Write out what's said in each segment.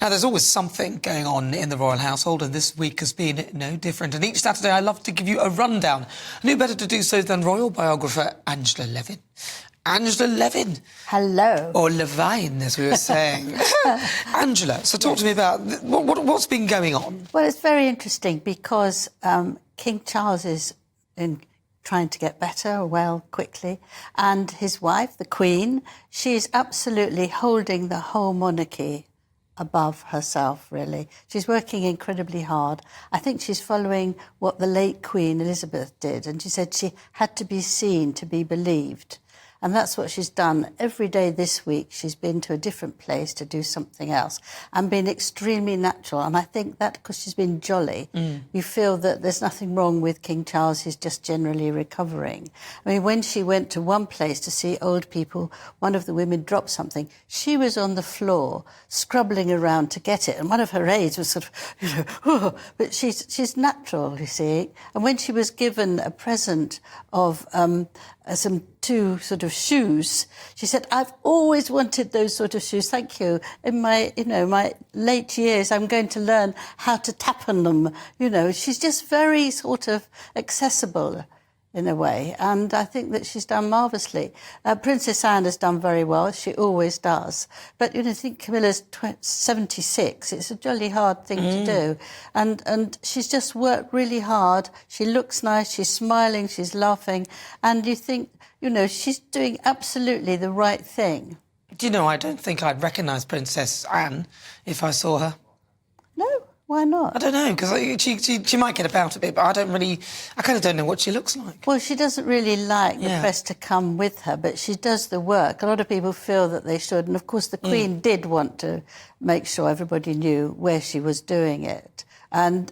Now, there's always something going on in the royal household, and this week has been no different. And each Saturday, I love to give you a rundown. And who better to do so than royal biographer Angela Levin? Angela Levin. Hello. Or Levine, as we were saying. Angela, so talk to me about what's been going on. Well, it's very interesting because King Charles is trying to get better, well, quickly, and his wife, the Queen, she's absolutely holding the whole monarchy above herself, really. She's working incredibly hard. I think she's following what the late Queen Elizabeth did, and she said she had to be seen to be believed. And that's what she's done. Every day this week, she's been to a different place to do something else and been extremely natural. And I think that because she's been jolly, you feel that there's nothing wrong with King Charles. He's just generally recovering. I mean, when she went to one place to see old people, one of the women dropped something. She was on the floor, scrubbling around to get it. And one of her aides was sort of, oh, but she's natural, you see. And when she was given a present of two sort of shoes, she said, "I've always wanted those sort of shoes. Thank you. In my, my late years, I'm going to learn how to tap on them." She's just very sort of accessible in a way, and I think that she's done marvellously. Princess Anne has done very well. She always does. But I think Camilla's 76. It's a jolly hard thing to do, and she's just worked really hard. She looks nice. She's smiling. She's laughing, and you think, she's doing absolutely the right thing. Do you know, I don't think I'd recognise Princess Anne if I saw her. No, why not? I don't know, because she might get about a bit, but I kind of don't know what she looks like. Well, she doesn't really like the press to come with her, but she does the work. A lot of people feel that they should, and of course the Queen did want to make sure everybody knew where she was doing it. And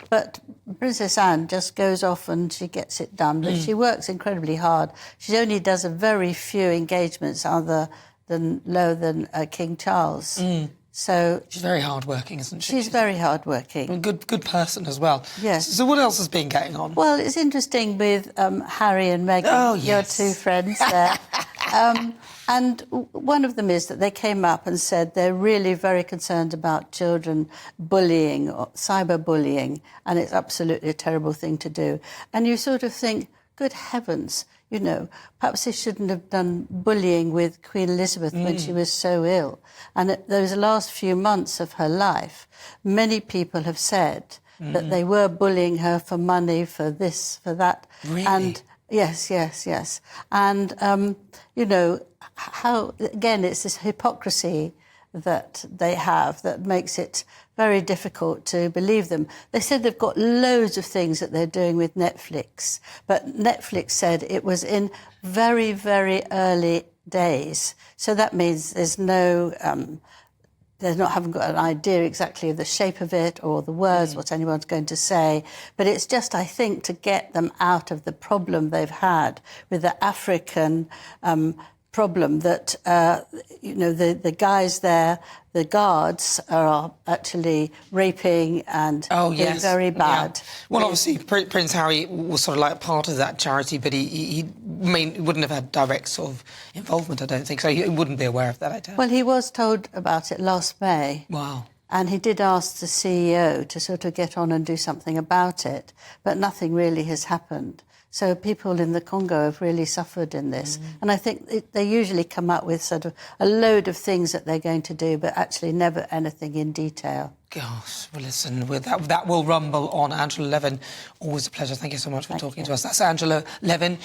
but Princess Anne just goes off and she gets it done. But she works incredibly hard. She only does a very few engagements other than King Charles. So she's very hard-working, isn't she? She's very hard-working. A good person as well. Yes. So what else has been going on? Well, it's interesting with Harry and Meghan, your two friends there. And one of them is that they came up and said they're really very concerned about children bullying or cyberbullying, and it's absolutely a terrible thing to do. And you sort of think, good heavens, perhaps they shouldn't have done bullying with Queen Elizabeth when she was so ill. And those last few months of her life, many people have said that they were bullying her for money, for this, for that. Really? And yes. And, how, again, it's this hypocrisy that they have that makes it very difficult to believe them. They said they've got loads of things that they're doing with Netflix, but Netflix said it was in very, very early days. So that means there's no... haven't got an idea exactly of the shape of it or the words, what anyone's going to say. But it's just, I think, to get them out of the problem they've had with the African problem that, the guys there, the guards, are actually raping and being very bad. Yeah. Well, obviously, Prince Harry was sort of like part of that charity, but he wouldn't have had direct sort of involvement, I don't think, so he wouldn't be aware of that, I don't. Well, he was told about it last May. Wow. And he did ask the CEO to sort of get on and do something about it, but nothing really has happened. So people in the Congo have really suffered in this. And I think they usually come up with sort of a load of things that they're going to do, but actually never anything in detail. Gosh, well, listen, that will rumble on. Angela Levin, always a pleasure. Thank you so much for talking to us. That's Angela Levin.